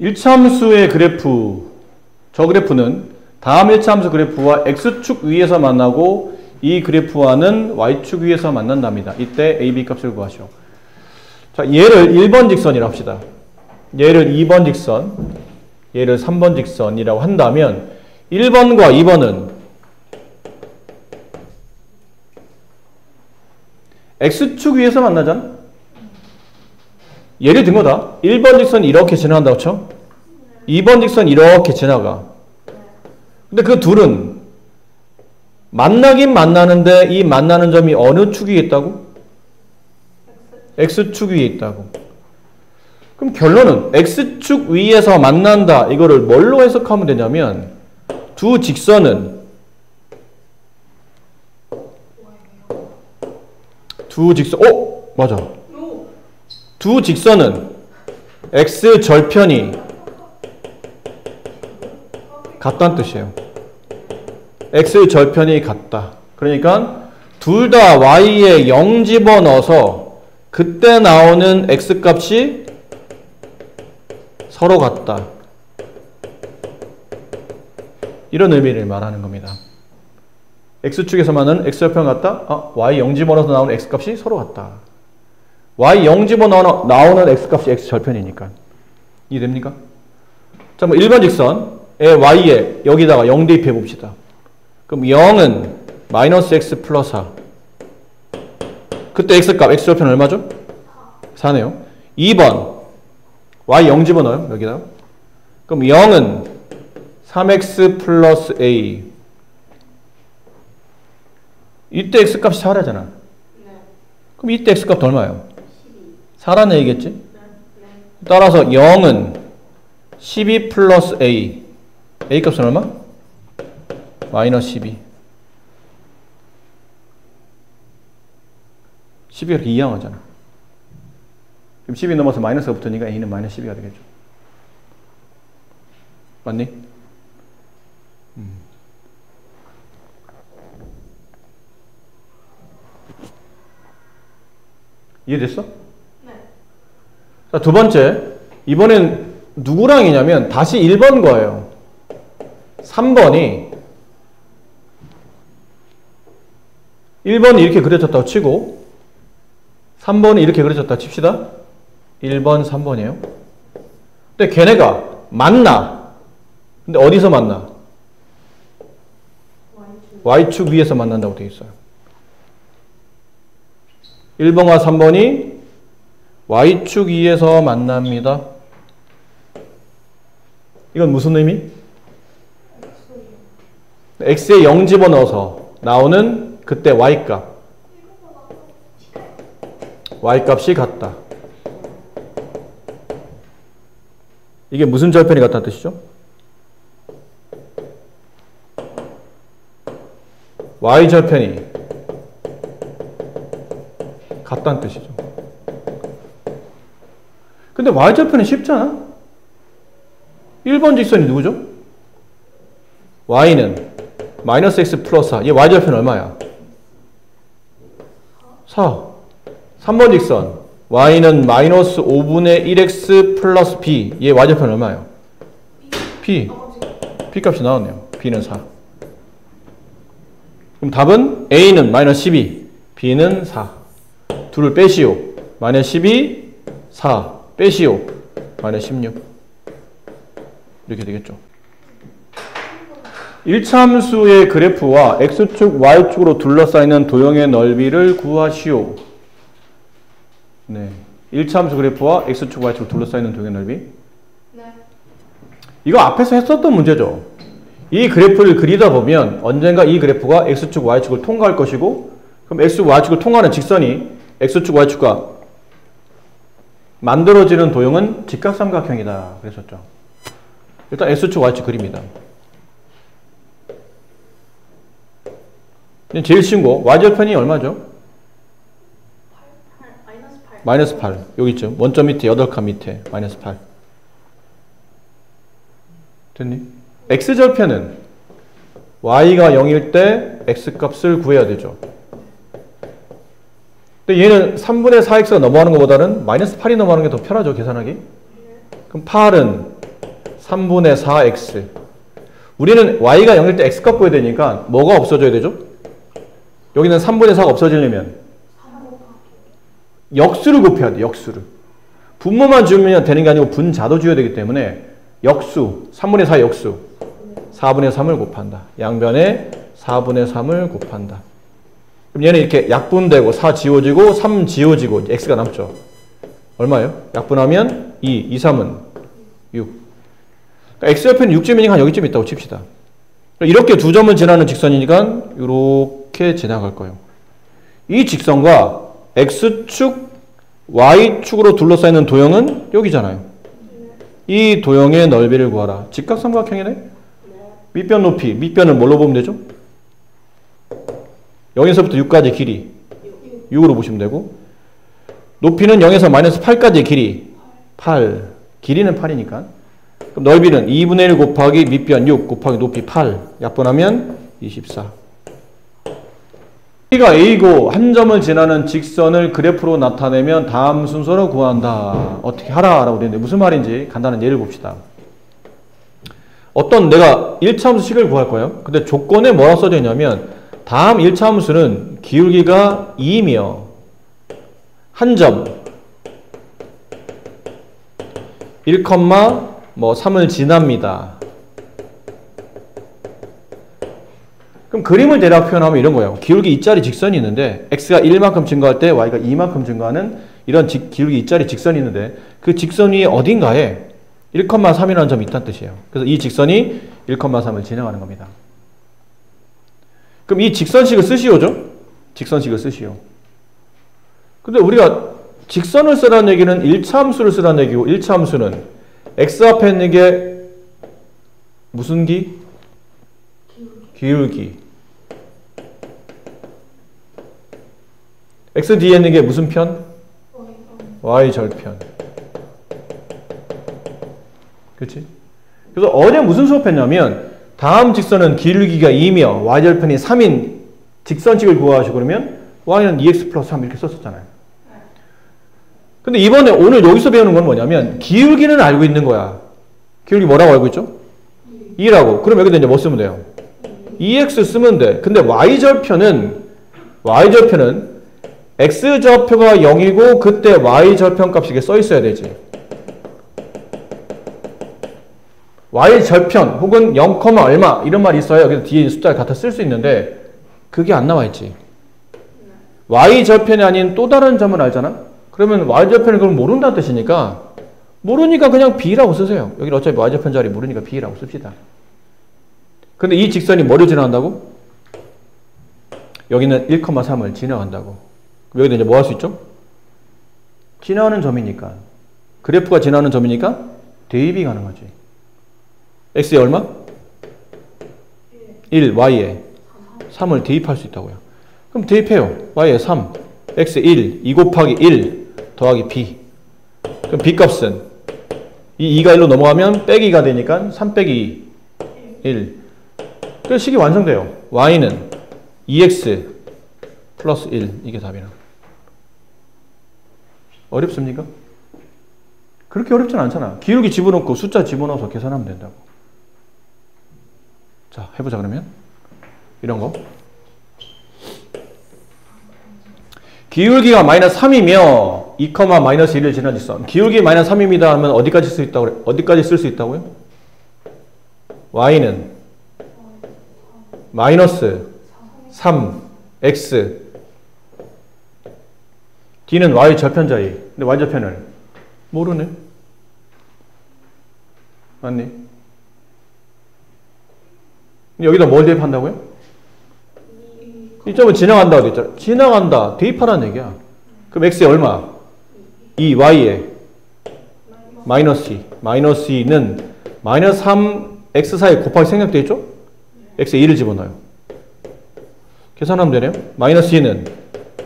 1차함수의 그래프, 저 그래프는 다음 1차함수 그래프와 x축 위에서 만나고 이 그래프와는 y축 위에서 만난답니다. 이때 a, b 값을 구하시오. 자, 얘를 1번 직선이라고 합시다. 얘를 2번 직선, 얘를 3번 직선이라고 한다면 1번과 2번은 x축 위에서 만나잖아. 예를 든 거다. 1번 직선이 이렇게 지나간다고 쳐. 2번 직선이 이렇게 지나가. 근데 그 둘은 만나긴 만나는데 이 만나는 점이 어느 축 위에 있다고? x축 위에 있다고. 그럼 결론은 x축 위에서 만난다. 이거를 뭘로 해석하면 되냐면 두 직선은 맞아. 두 직선은 x절편이 같다는 뜻이에요. x절편이 같다. 그러니까 둘 다 y에 0 집어넣어서 그때 나오는 x값이 서로 같다. 이런 의미를 말하는 겁니다. x축에서 만나는 x절편 같다? y 0 집어넣어서 나오는 x값이 서로 같다. y 0 집어넣어 나오는 x값이 x절편이니까. 이해됩니까? 자, 뭐 1번 직선에 y에 여기다가 0 대입해 봅시다. 그럼 0은 마이너스 x 플러스 4. 그때 x값, x절편 얼마죠? 4네요. 2번 y 0 집어넣어요. 여기다가. 그럼 0은 3x 플러스 a. 이때 x값이 4라잖아. 그럼 이때 x값 얼마예요? 4라는 얘기겠지? 따라서 0은 12 플러스 a. a 값은 얼마? 마이너스 12. 12가 이렇게 이항하잖아. 그럼 12 넘어서 마이너스가 붙으니까 a는 마이너스 12가 되겠죠. 맞니? 이해됐어? 네. 자, 두 번째. 이번엔 누구랑이냐면 다시 1번 거예요. 3번이 1번이 이렇게 그려졌다고 치고 3번이 이렇게 그려졌다고 칩시다. 1번, 3번이에요. 근데 걔네가 만나. 근데 어디서 만나? y축 위에서 만난다고 되어 있어요. 1번과 3번이 y축 위에서 만납니다. 이건 무슨 의미? x에 0 집어넣어서 나오는 그때 y값. y값이 같다. 이게 무슨 절편이 같다는 뜻이죠? y절편이 같다는 뜻이죠. 근데 y절편이 쉽잖아? 1번 직선이 누구죠? y는 마이너스 x 플러스 4. 얘 y절편 얼마야? 4. 3번 직선 y는 마이너스 5분의 1x 플러스 b. 얘 y절편 얼마예요? b. b 값이 나왔네요. b는 4. 그럼 답은 a는 마이너스 12, b는 4. 둘을 빼시오. 마이너스 12, 4. 빼시오. 마이너스 16. 이렇게 되겠죠. 1차함수의 그래프와 x축, y축으로 둘러싸이는 도형의 넓이를 구하시오. 네. 1차함수 그래프와 x축, y축으로 둘러싸이는 도형의 넓이. 네. 이거 앞에서 했었던 문제죠. 이 그래프를 그리다 보면 언젠가 이 그래프가 x축, y축을 통과할 것이고, 그럼 x축, y축을 통과하는 직선이 x축, y축과 만들어지는 도형은 직각삼각형이다. 그랬었죠. 일단 x축, y축 그립니다. 제일 쉬운 거, y절편이 얼마죠? 마이너스 8. 여기 있죠. 원점 밑에 8칸 밑에 마이너스 8. 됐니? x절편은 y가 0일 때 x값을 구해야 되죠. 근데 얘는 3분의 4x가 넘어가는 것보다는 마이너스 8이 넘어가는 게 더 편하죠, 계산하기. 그럼 8은 3분의 4x. 우리는 y가 0일 때 x값 구해야 되니까 뭐가 없어져야 되죠? 여기는 3분의 4가 없어지려면 역수를 곱해야 돼. 역수를. 분모만 주면 되는 게 아니고 분자도 주어야 되기 때문에 역수, 3분의 4 역수 4분의 3을 곱한다. 양변에 4분의 3을 곱한다. 그럼 얘는 이렇게 약분되고 4 지워지고 3 지워지고 x가 남죠. 얼마예요? 약분하면 2, 3은 6. 그러니까 x좌표는 6점이니까 한 여기쯤 있다고 칩시다. 이렇게 두 점을 지나는 직선이니까 이렇게 지나갈 거예요. 이 직선과 x축, y축으로 둘러싸이는 도형은 여기잖아요. 이 도형의 넓이를 구하라. 직각삼각형이네? 밑변 높이. 밑변은 뭘로 보면 되죠? 0에서부터 6까지 길이 6으로 보시면 되고, 높이는 0에서 마이너스 8까지 길이 8. 길이는 8이니까. 그럼 넓이는 2분의 1 곱하기 밑변 6 곱하기 높이 8. 약분하면 24. B가 A고 한 점을 지나는 직선을 그래프로 나타내면 다음 순서로 구한다. 어떻게 하라 라고 되는데 무슨 말인지 간단한 예를 봅시다. 어떤 내가 1차 함수식을 구할 거예요. 근데 조건에 뭐라 써져 있냐면 다음 1차 함수는 기울기가 2이며 한 점 1,3을 지납니다. 그럼 그림을 대략 표현하면 이런 거예요. 기울기 2짜리 직선이 있는데 x가 1만큼 증가할 때 y가 2만큼 증가하는 이런 기울기 2짜리 직선이 있는데 그 직선 위에 어딘가에 1,3이라는 점이 있다는 뜻이에요. 그래서 이 직선이 1,3을 지나가는 겁니다. 그럼 이 직선식을 쓰시오죠? 직선식을 쓰시오. 근데 우리가 직선을 쓰라는 얘기는 1차 함수를 쓰라는 얘기고 1차 함수는 x 앞에 있는 게 무슨 기? 기울기. x 뒤에 있는 게 무슨 편? y절편. 그렇지? 그래서 어제 무슨 수업했냐면 다음 직선은 기울기가 2며 y절편이 3인 직선식을 구하시고 그러면 y는 2x 플러스 3 이렇게 썼었잖아요. 근데 이번에 오늘 여기서 배우는 건 뭐냐면 기울기는 알고 있는 거야. 기울기 뭐라고 알고 있죠? 2라고. 그럼 여기다 이제 뭐 쓰면 돼요? 2x 쓰면 돼. 근데 y절편은 x좌표가 0이고 그때 y절편 값이 이게 써 있어야 되지. y절편 혹은 0, 얼마 이런 말이 있어야 여기서 뒤에 숫자를 갖다 쓸 수 있는데 그게 안 나와 있지. y절편이 아닌 또 다른 점을 알잖아? 그러면 y절편을 그럼 모른다는 뜻이니까 모르니까 그냥 b라고 쓰세요. 여기는 어차피 y절편 자리 모르니까 b라고 씁시다. 근데 이 직선이 뭐를 지나간다고? 여기는 1,3을 지나간다고. 여기다 이제 뭐 할 수 있죠? 지나가는 점이니까. 그래프가 지나가는 점이니까 대입이 가능하지. x에 얼마? 1, y에 3을 대입할 수 있다고요. 그럼 대입해요. y에 3, x에 1, 2 곱하기 1 더하기 b. 그럼 b 값은 이 2가 1로 넘어가면 빼기가 되니까 3 빼기 1. 그래서 식이 완성돼요. y는 2x 플러스 1. 이게 답이나. 어렵습니까? 그렇게 어렵진 않잖아. 기울기 집어넣고 숫자 집어넣어서 계산하면 된다고. 자, 해보자 그러면. 이런 거. 기울기가 마이너스 3이며 2, 마이너스 1을 지난 직선. 기울기 마이너스 3입니다 하면 어디까지 쓸 수 있다고 그래? 어디까지 쓸 수 있다고요? y는 마이너스 3, x d는 y 절편자이. 근데 y 절편을 모르네. 맞니? 여기다 뭘 대입한다고요? 이 점은 지나간다고 했잖아. 지나간다. 대입하라는 얘기야. 그럼 x에 얼마? 2, y에 마이너스 2. 마이너스 2는 마이너스 3, x 사이에 곱하기 생략되어 있죠? x에 2를 집어넣어요. 계산하면 되네요. 마이너스 2는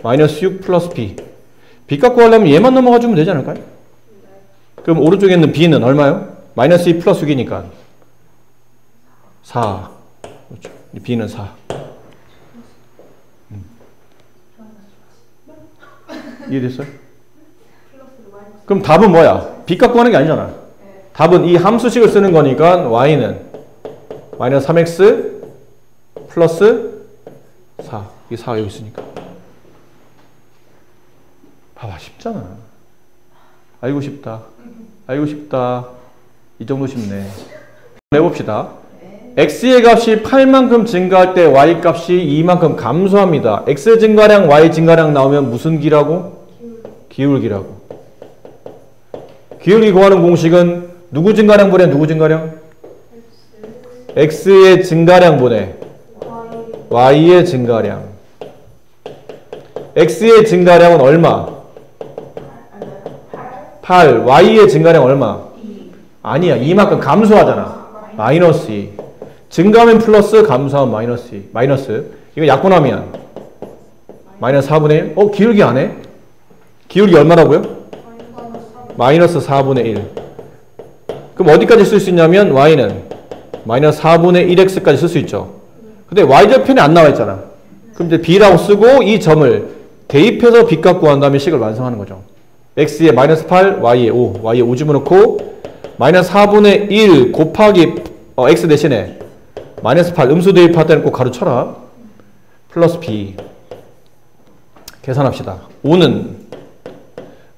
마이너스 6 플러스 b. b 값 구하려면 얘만 넘어가 주면 되지 않을까요? 그럼 오른쪽에 있는 b는 얼마요? 마이너스 2 플러스 6이니까 4. 그렇죠. b는 4. 이해됐어요? 그럼 답은 뭐야? b 값 구하는 게 아니잖아. 답은 이 함수식을 쓰는 거니까 y는 마이너스 3x 플러스 4. 이게 4가 여기 있으니까. 봐봐, 쉽잖아. 알고 싶다. 알고 싶다. 이 정도 쉽네. 해봅시다. x의 값이 8만큼 증가할 때 y 값이 2만큼 감소합니다. x 증가량, y 증가량 나오면 무슨 기라고? 기울기라고. 기울기 구하는 공식은 누구 증가량분에 누구 증가량? x의 증가량분에 y의 증가량. x의 증가량은 얼마? 8. y의 증가량 얼마? 아니야. 2만큼 감소하잖아. 마이너스 2. 증가하면 플러스, 감소하면 마이너스 2. 마이너스. 이거 약분하면 마이너스 4분의 1. 기울기 안 해? 기울기 얼마라고요? 마이너스 4분의 1. 그럼 어디까지 쓸 수 있냐면 y는 마이너스 4분의 1x까지 쓸 수 있죠. 근데 y절편이 안 나와 있잖아. 그럼 이제 b라고 쓰고 이 점을 대입해서 b값 구한 다음에 식을 완성하는 거죠. x에 마이너스 8, y에 5. y에 5 집어넣고 마이너스 4분의 1 곱하기 x 대신에 마이너스 8 음수 대입할 때는 꼭 가로쳐라. 플러스 b. 계산합시다. 5는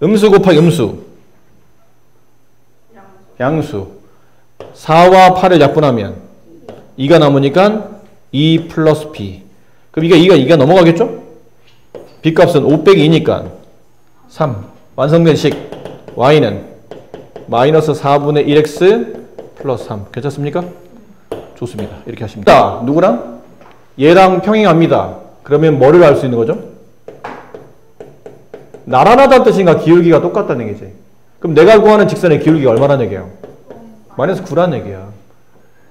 음수 곱하기 음수. 양수. 4와 8을 약분하면 2가 남으니까 2 플러스 b. 그럼 2가 넘어가겠죠? b 값은 5 빼기 2니까 3. 완성된 식 y는 마이너스 4분의 1x 플러스 3. 괜찮습니까? 좋습니다. 이렇게 하시면 됩니다. 누구랑? 얘랑 평행합니다. 그러면 뭐를 알 수 있는 거죠? 나란하다는 뜻인가 기울기가 똑같다는 얘기지. 그럼 내가 구하는 직선의 기울기가 얼마라는 얘기예요? 마이너스 9라는 얘기야.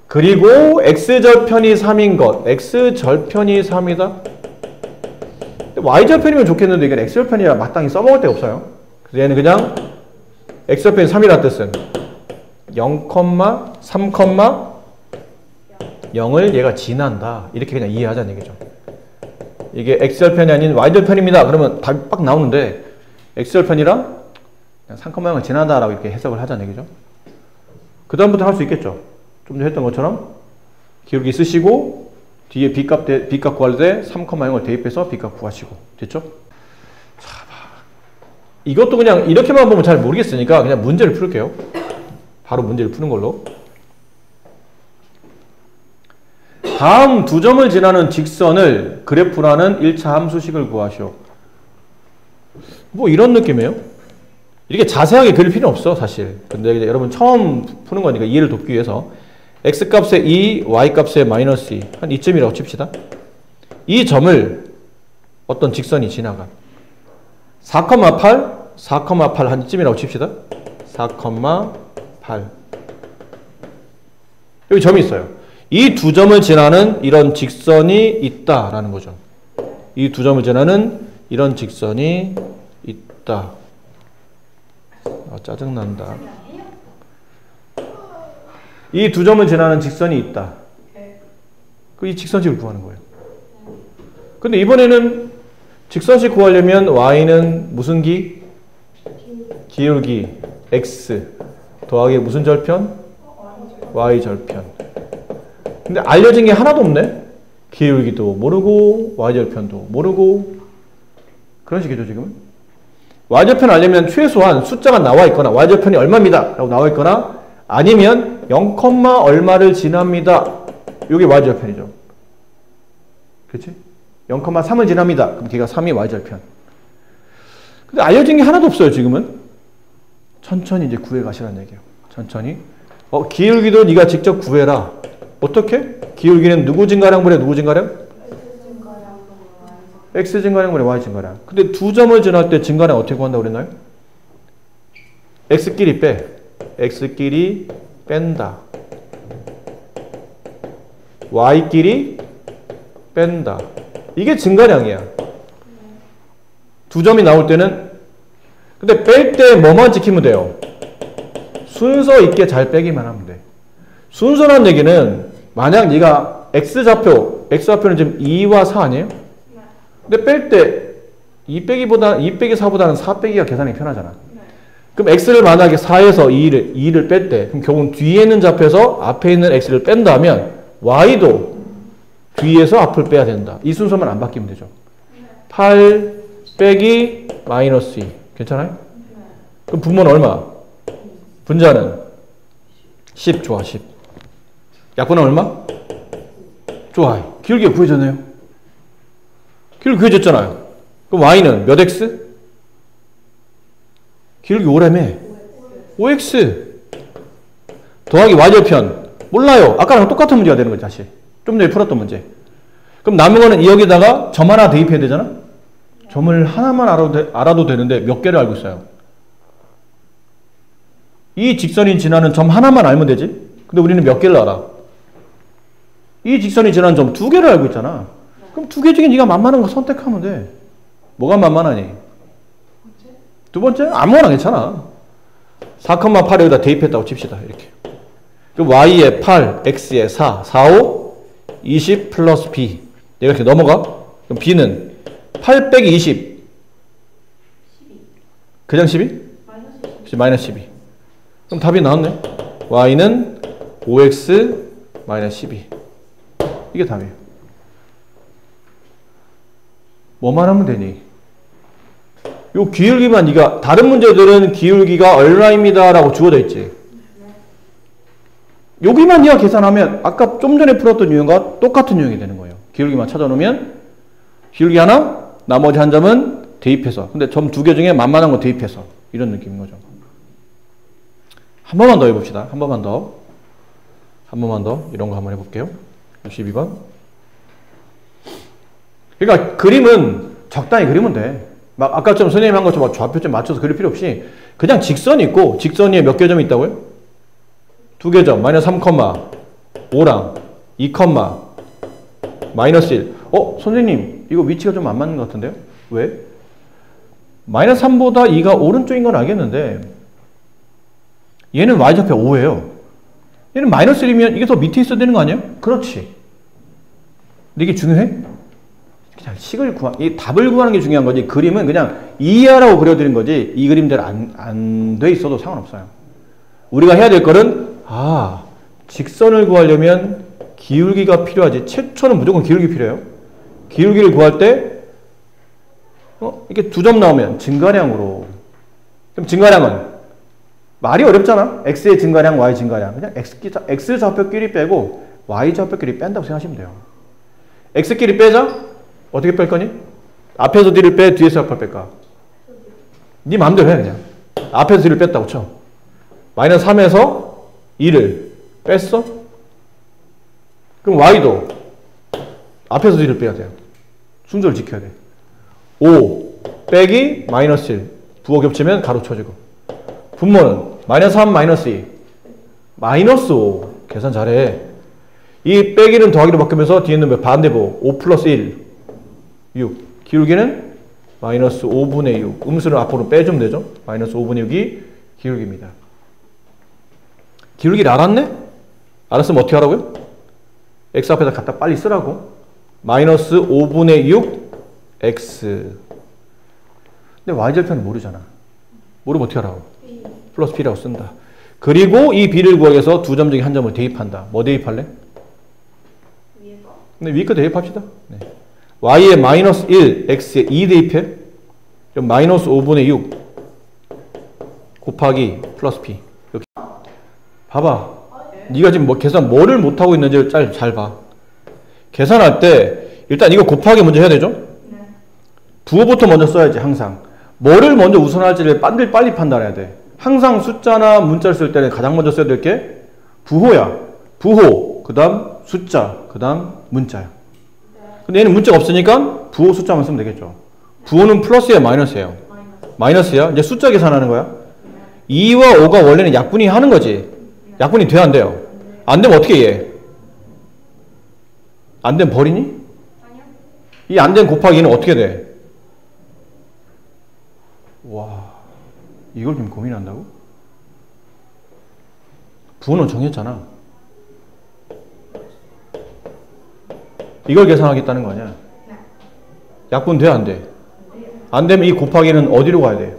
그리고 x절편이 3인 것. x절편이 3이다? y절편이면 좋겠는데 이건 x절편이라 마땅히 써먹을 데가 없어요. 그래서 얘는 그냥 x절편이 3이라는 뜻은 0, 3, 0을 얘가 지난다. 이렇게 그냥 이해하자는 얘기죠. 이게 x절편이 아닌 y절편입니다. 그러면 답이 빡 나오는데 x절편이랑 3,0을 지난다라고 이렇게 해석을 하자는 얘기죠. 그 다음부터 할 수 있겠죠. 좀 전에 했던 것처럼 기울기 쓰시고 뒤에 b값 구할 때 3,0을 대입해서 b값 구하시고. 됐죠? 자, 이것도 그냥 이렇게만 보면 잘 모르겠으니까 그냥 문제를 풀게요. 바로 문제를 푸는 걸로. 다음 두 점을 지나는 직선을 그래프라는 1차 함수식을 구하시오. 뭐 이런 느낌이에요. 이렇게 자세하게 그릴 필요는 없어 사실. 근데 이제 여러분 처음 푸는 거니까 이해를 돕기 위해서 x값에 2, y값에 마이너스 2 한 이쯤이라고 칩시다. 이 점을 어떤 직선이 지나가 4,8 4,8 한 이쯤이라고 칩시다. 4,8 여기 점이 있어요. 이 두 점을 지나는 이런 직선이 있다라는 거죠. 이 두 점을 지나는 이런 직선이 있다. 짜증난다. 이 두 점을 지나는 직선이 있다. 이 직선식을 구하는 거예요. 근데 이번에는 직선식 구하려면 y는 무슨 기? 기울기 x 더하기 무슨 절편? y절편. 근데 알려진 게 하나도 없네. 기울기도 모르고 y절편도 모르고 그런 식이죠 지금은. y절편 알려면 최소한 숫자가 나와 있거나 y절편이 얼마입니다 라고 나와 있거나 아니면 0, 얼마를 지납니다. 이게 y절편이죠. 그렇지? 0,3을 지납니다. 그럼 걔가 3이 y절편. 근데 알려진 게 하나도 없어요 지금은. 천천히 이제 구해 가시라는 얘기예요. 천천히. 기울기도 네가 직접 구해라. 어떻게? 기울기는 누구 증가량분에 누구 증가량? x 증가량분에 y 증가량. 근데 두 점을 지날 때 증가량 어떻게 구한다고 그랬나요? x끼리 빼. x끼리 뺀다. y끼리 뺀다. 이게 증가량이야. 두 점이 나올 때는 근데 뺄 때 뭐만 지키면 돼요? 순서 있게 잘 빼기만 하면 돼. 순서라는 얘기는 만약 네가 x좌표는 지금 2와 4 아니에요? 근데 뺄 때 2 빼기 4보다는 4 빼기가 계산이 편하잖아. 그럼 x를 만약에 4에서 2를 뺐대. 그럼 결국은 뒤에 있는 좌표에서 앞에 있는 x를 뺀다면 y도 뒤에서 앞을 빼야 된다. 이 순서만 안 바뀌면 되죠. 8 빼기 마이너스 2. 괜찮아요? 그럼 분모는 얼마? 분자는 10. 좋아, 10. 약분은 얼마? 좋아. 기울기가 구해졌네요. 기울기 구해졌잖아요. 그럼 y는 몇 x? 기울기 5라며. 5x. 더하기 y절편. 몰라요. 아까랑 똑같은 문제가 되는 거지, 다시. 좀 전에 풀었던 문제. 그럼 남은 거는 여기다가 점 하나 대입해야 되잖아? 점을 하나만 알아도 되는데 몇 개를 알고 있어요? 이 직선이 지나는 점 하나만 알면 되지? 근데 우리는 몇 개를 알아? 이 직선이 지나는 점 2개를 알고 있잖아. 그럼 2개 중에 네가 만만한 거 선택하면 돼. 뭐가 만만하니? 두 번째? 아무거나 괜찮아. 4,8 여기다 대입했다고 칩시다. 이렇게. 그럼 y에 8, x에 4, 4, 5, 20 플러스 b. 얘가 이렇게 넘어가? 그럼 b는 8 빼기 20. 그냥 12? 마이너스 12. 그럼 답이 나왔네. y는 5x 마이너스 12. 이게 답이에요. 뭐만 하면 되니? 요 기울기만 네가 다른 문제들은 기울기가 얼마입니다 라고 주어져 있지. 여기만 네가 계산하면 아까 좀 전에 풀었던 유형과 똑같은 유형이 되는 거예요. 기울기만 찾아놓으면 기울기 하나, 나머지 한 점은 대입해서. 근데 점 2개 중에 만만한 거 대입해서. 이런 느낌인 거죠. 한 번만 더 해봅시다. 한 번만 더. 한 번만 더. 이런 거 한번 해볼게요. 62번. 그러니까 그림은 적당히 그리면 돼. 막 아까처럼 선생님 한 것처럼 좌표점 맞춰서 그릴 필요 없이 그냥 직선이 있고 직선 위에 몇 개 점이 있다고요? 2개 점. 마이너스 3, 5랑 2, 마이너스 1. 선생님 이거 위치가 좀 안 맞는 것 같은데요? 왜? 마이너스 3보다 2가 오른쪽인 건 알겠는데 얘는 y좌표 5예요. 얘는 마이너스 1이면 이게 더 밑에 있어야 되는 거 아니에요? 그렇지. 근데 이게 중요해? 그냥 이 답을 구하는 게 중요한 거지. 그림은 그냥 이해하라고 그려드린 거지. 이 그림대로 안 돼 있어도 상관없어요. 우리가 해야 될 거는 직선을 구하려면 기울기가 필요하지. 최초는 무조건 기울기 필요해요. 기울기를 구할 때 이렇게 2점 나오면 증가량으로. 그럼 증가량은 말이 어렵잖아. x의 증가량, y 증가량. 그냥 x 좌표끼리 빼고 y 좌표끼리 뺀다고 생각하시면 돼요. x끼리 빼자? 어떻게 뺄 거니? 앞에서 뒤를 빼, 뒤에서 앞을 뺄까? 네 마음대로 해, 그냥. 앞에서 뒤를 뺐다고 쳐. 마이너스 3에서 2를 뺐어? 그럼 y도 앞에서 뒤를 빼야 돼요. 순서를 지켜야 돼. 5 빼기 마이너스 1. 부호 겹치면 가로 쳐지고. 분모는 마이너스 3, 마이너스 2. 마이너스 5. 계산 잘해. 이 빼기는 더하기로 바뀌면서 뒤에 있는 반대부 5 플러스 1. 6. 기울기는 마이너스 5분의 6. 음수를 앞으로 빼주면 되죠. 마이너스 5분의 6이 기울기입니다. 기울기를 알았네? 알았으면 어떻게 하라고요? x 앞에다 갖다 빨리 쓰라고. 마이너스 5분의 6 x. 근데 y절편은 모르잖아. 모르면 어떻게 하라고? 플러스 b라고 쓴다. 그리고 이 b를 구하기 위해서 두 점 중에 한 점을 대입한다. 뭐 대입할래? 네, 위에 거 대입합시다. 네. y에 마이너스 1, x에 2 대입해. 그럼 마이너스 5분의 6 곱하기 플러스 b. 이렇게. 봐봐. 네가 지금 계산 뭐를 못하고 있는지 잘 봐. 계산할 때 일단 이거 곱하기 먼저 해야 되죠? 부호부터 먼저 써야지, 항상. 뭐를 먼저 우선할지를 빨리 판단해야 돼. 항상 숫자나 문자를 쓸 때는 가장 먼저 써야 될 게 부호야. 부호, 그 다음 숫자, 그 다음 문자야. 근데 얘는 문자가 없으니까 부호 숫자만 쓰면 되겠죠. 부호는 플러스야, 마이너스예요? 마이너스야. 이제 숫자 계산하는 거야. 2와 5가 원래는 약분이 하는 거지. 약분이 돼야 안 돼요? 안 되면 어떻게 해? 안 되면 버리니? 이 안 된 곱하기 얘는 어떻게 돼? 와, 이걸 좀 고민한다고? 부호는 정했잖아. 이걸 계산하겠다는 거 아니야? 약분 돼, 안 돼? 안 되면 이 곱하기는 어디로 가야 돼?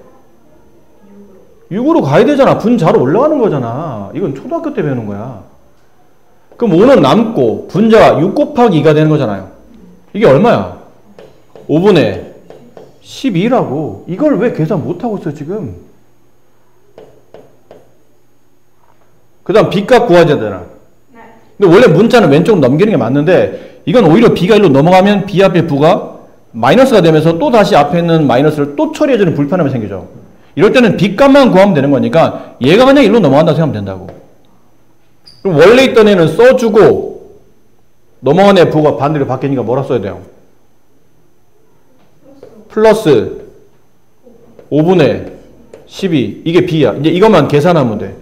6으로 가야 되잖아. 분 잘 올라가는 거잖아. 이건 초등학교 때 배우는 거야. 그럼 5는 남고 분자가 6 곱하기 2가 되는 거잖아요. 이게 얼마야? 5분의 12라고. 이걸 왜 계산 못하고 있어 지금? 그 다음 B값 구해야 되잖아. 근데 원래 문자는 왼쪽 넘기는 게 맞는데 이건 오히려 B가 1로 넘어가면 B 앞에 부가 마이너스가 되면서 또 다시 앞에 있는 마이너스를 또 처리해주는 불편함이 생기죠. 이럴 때는 B값만 구하면 되는 거니까 얘가 만약 1로 넘어간다고 생각하면 된다고. 그럼 원래 있던 애는 써주고 넘어간 애 부가 반대로 바뀌니까 뭐라 써야 돼요? 플러스 5분의 12. 이게 B야. 이제 이것만 계산하면 돼.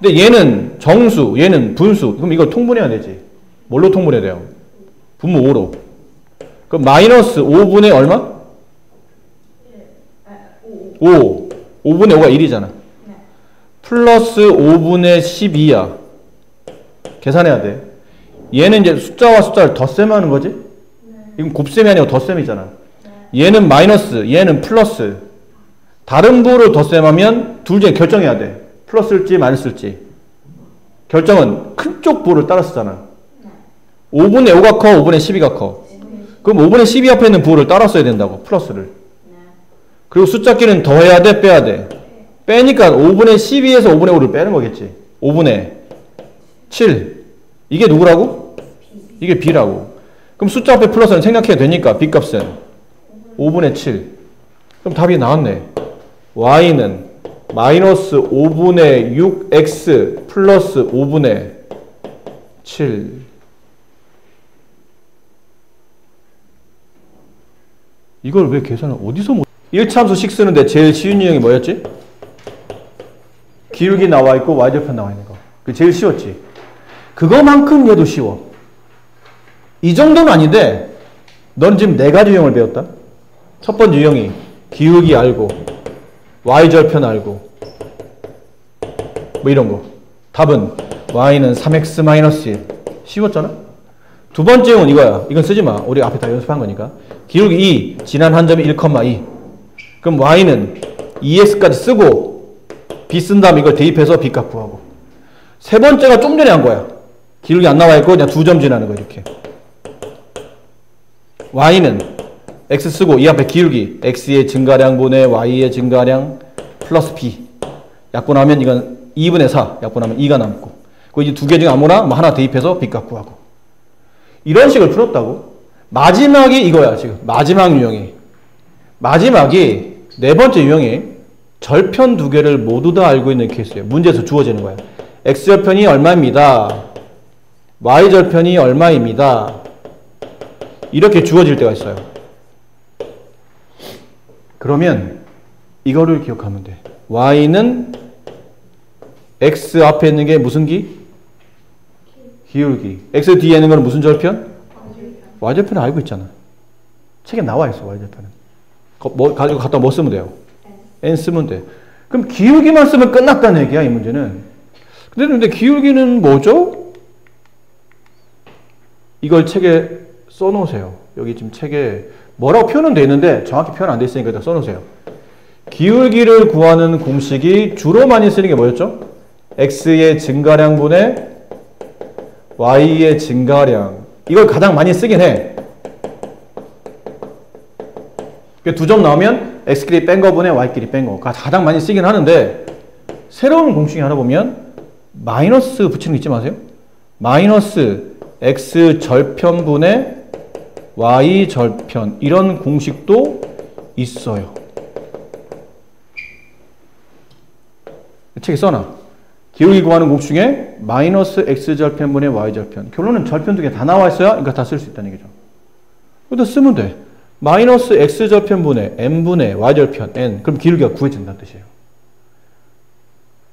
근데 얘는 정수, 얘는 분수. 그럼 이걸 통분해야 되지. 뭘로 통분해야 돼요? 분모 5로. 그럼 마이너스 5분의 얼마? 5. 5분의 5가 1이잖아. 플러스 5분의 12야. 계산해야 돼. 얘는 이제 숫자와 숫자를 덧셈하는 거지? 이건 곱셈이 아니고 덧셈이잖아. 얘는 마이너스, 얘는 플러스. 다른 부를 덧셈하면 둘 중에 결정해야 돼. 플러스일지 마이너스일지. 결정은 큰 쪽 부를 따라 쓰잖아. 5분의 5가 커, 5분의 12가 커. 그럼 5분의 12 앞에 있는 부호를 따라 써야 된다고. 플러스를. 그리고 숫자끼리는 더해야 돼, 빼야 돼. 빼니까 5분의 12에서 5분의 5를 빼는 거겠지. 5분의 7. 이게 누구라고? 이게 B라고. 그럼 숫자 앞에 플러스는 생략해야 되니까 B값은 5분의 7. 그럼 답이 나왔네. Y는 마이너스 5분의 6X 플러스 5분의 7. 이걸 왜 계산을 어디서 못... 1차함수 식 쓰는데 제일 쉬운 유형이 뭐였지? 기울기 나와 있고 y절편 나와 있는 거. 그게 제일 쉬웠지. 그거만큼 얘도 쉬워. 이 정도는 아닌데 넌 지금 4가지 유형을 배웠다. 첫 번째 유형이 기울기 알고 y절편 알고 뭐 이런 거. 답은 y는 3x-1. 쉬웠잖아? 두 번째 유형은 이거야. 이건 쓰지 마. 우리 앞에 다 연습한 거니까. 기울기 2, 지난 한 점이 1,2. 그럼 y는 2x까지 쓰고 b 쓴 다음 이걸 대입해서 b값 구하고. 세 번째가 좀 전에 한 거야. 기울기 안 나와 있고 그냥 2점 지나는 거 이렇게. y는 x 쓰고 이 앞에 기울기 x의 증가량분의 y의 증가량 플러스 b 약분하면 이건 2분의 4 약분하면 2가 남고 그 이제 두 개 중에 아무나 뭐 하나 대입해서 b값 구하고. 이런 식을 풀었다고. 마지막이 이거야 지금. 마지막 유형이. 마지막이 네 번째 유형이 절편 두 개를 모두 다 알고 있는 케이스예요. 문제에서 주어지는 거야. x절편이 얼마입니다. y절편이 얼마입니다. 이렇게 주어질 때가 있어요. 그러면 이거를 기억하면 돼. y는 x 앞에 있는 게 무슨 기? 기울기. x 뒤에 있는 건 무슨 절편? y절편을 알고 있잖아. 책에 나와 있어. y절편은. 가지고 갖다 뭐 쓰면 돼요? n 쓰면 돼. 그럼 기울기만 쓰면 끝났다는 얘기야 이 문제는. 근데 기울기는 뭐죠? 이걸 책에 써놓으세요. 여기 지금 책에 뭐라고 표현은 돼 있는데 정확히 표현 안 돼 있으니까 일단 써놓으세요. 기울기를 구하는 공식이 주로 많이 쓰는 게 뭐였죠? x의 증가량분의 y의 증가량. 이걸 가장 많이 쓰긴 해. 두 점 나오면 x끼리 뺀 거분의 y끼리 뺀 거. 가장 많이 쓰긴 하는데 새로운 공식이 하나 보면 마이너스 붙이는 거 잊지 마세요. 마이너스 x 절편분의 y 절편. 이런 공식도 있어요. 책에 써놔. 기울기 구하는 공식 중에 마이너스 x절편분의 y절편. 결론은 절편 두 개 다 나와 있어야 이거 다 쓸 수 있다는 얘기죠. 이거 쓰면 돼. 마이너스 x절편분의 n분의 y절편 n. 그럼 기울기가 구해진다는 뜻이에요.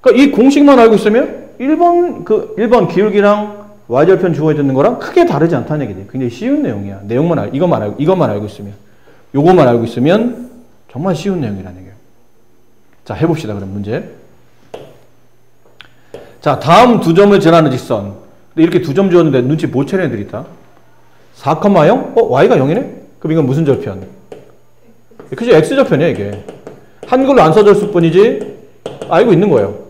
그러니까 이 공식만 알고 있으면 1번 기울기랑 y절편 주어야 되는 거랑 크게 다르지 않다는 얘기지. 굉장히 쉬운 내용이야. 이것만 알고 있으면. 요것만 알고 있으면 정말 쉬운 내용이라는 얘기예요. 자, 해봅시다. 그럼 문제. 자, 다음 두 점을 지나는 직선. 근데 이렇게 두 점 주었는데 눈치 못 채는 애들이 있다. 4,0? y가 0이네? 그럼 이건 무슨 절편? 그죠? x절편이야 이게. 한글로 안 써졌을 뿐이지 알고 있는 거예요.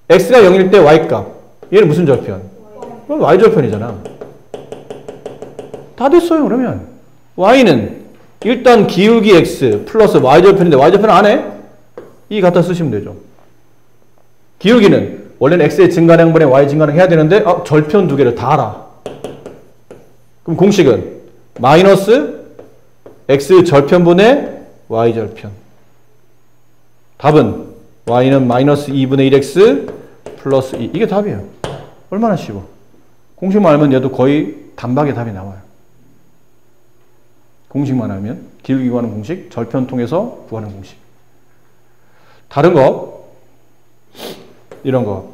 x가 0일 때 y값. 얘는 무슨 절편? 그럼 y절편이잖아. 다 됐어요, 그러면. y는 일단 기울기 x 플러스 y절편인데 y절편 안 해? 이 갖다 쓰시면 되죠. 기울기는 원래는 x의 증가량분의 y 증가량 해야 되는데 절편 두 개를 다 알아. 그럼 공식은 마이너스 x 절편분의 y 절편. 답은 y는 마이너스 2분의 1x 플러스 2. 이게 답이에요. 얼마나 쉬워. 공식만 알면 얘도 거의 단박에 답이 나와요. 공식만 알면 기울기 구하는 공식, 절편 통해서 구하는 공식. 다른 거 이런 거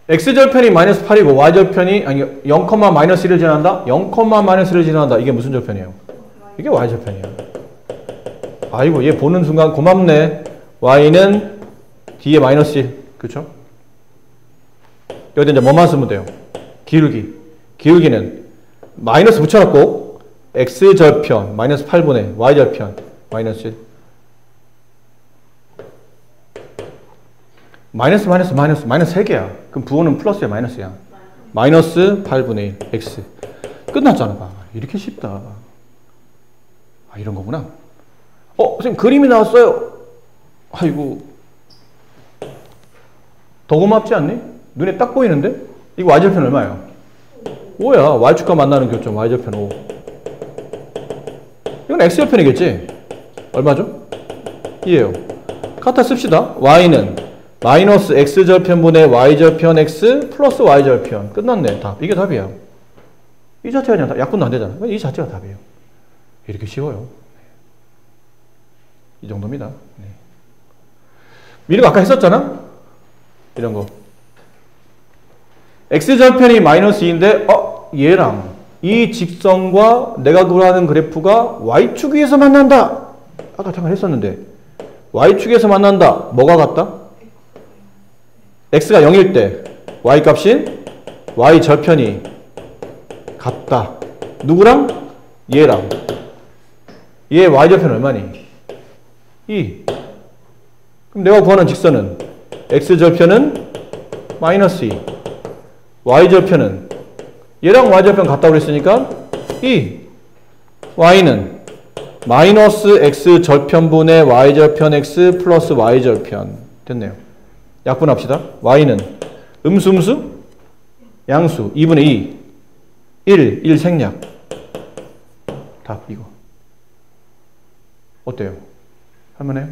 x절편이 마이너스 8이고 y절편이 0, 마이너스 1을 지나간다? 0, 마이너스 1을 지나간다. 이게 무슨 절편이에요? 이게 y절편이에요. 아이고 얘 보는 순간 고맙네. y는 뒤에 마이너스 1. 그렇죠? 여기다 이제 뭐만 쓰면 돼요? 기울기. 기울기는 마이너스 붙여놓고 x절편 마이너스 8분의 y절편 마이너스 1. 마이너스 3개야. 그럼 부호는 플러스야 마이너스야? 마이너스 8분의 1 x. 끝났잖아. 봐. 이렇게 쉽다. 이런 거구나. 선생님 그림이 나왔어요. 아이고 더 고맙지 않니? 눈에 딱 보이는데? 이거 y절편 얼마예요? 5야. y축과 만나는 교점 y절편 5. 이건 x절편이겠지? 얼마죠? 2예요. 갖다 씁시다. y는 마이너스 x절편분의 y절편 x 플러스 y절편. 끝났네. 답. 이게 답이야. 이 자체가 그냥 약분도 안 되잖아. 이 자체가 답이에요. 이렇게 쉬워요. 이 정도입니다. 네. 미리 아까 했었잖아? 이런 거. x절편이 마이너스 2인데 얘랑 이 직선과 내가 구하는 그래프가 y축 위에서 만난다. 아까 잠깐 했었는데 y축에서 만난다. 뭐가 같다? x가 0일 때 y값인 y절편이 같다. 누구랑? 얘랑. 얘 y절편 얼마니? 2. 그럼 내가 구하는 직선은 x절편은 마이너스 2. y절편은 얘랑 y절편 같다고 그랬으니까 2. y는 마이너스 x절편분의 y절편 x 플러스 y절편. 됐네요. 약분합시다. y는 음수 양수 2분의 2 1 생략. 답 이거. 어때요? 할만해요?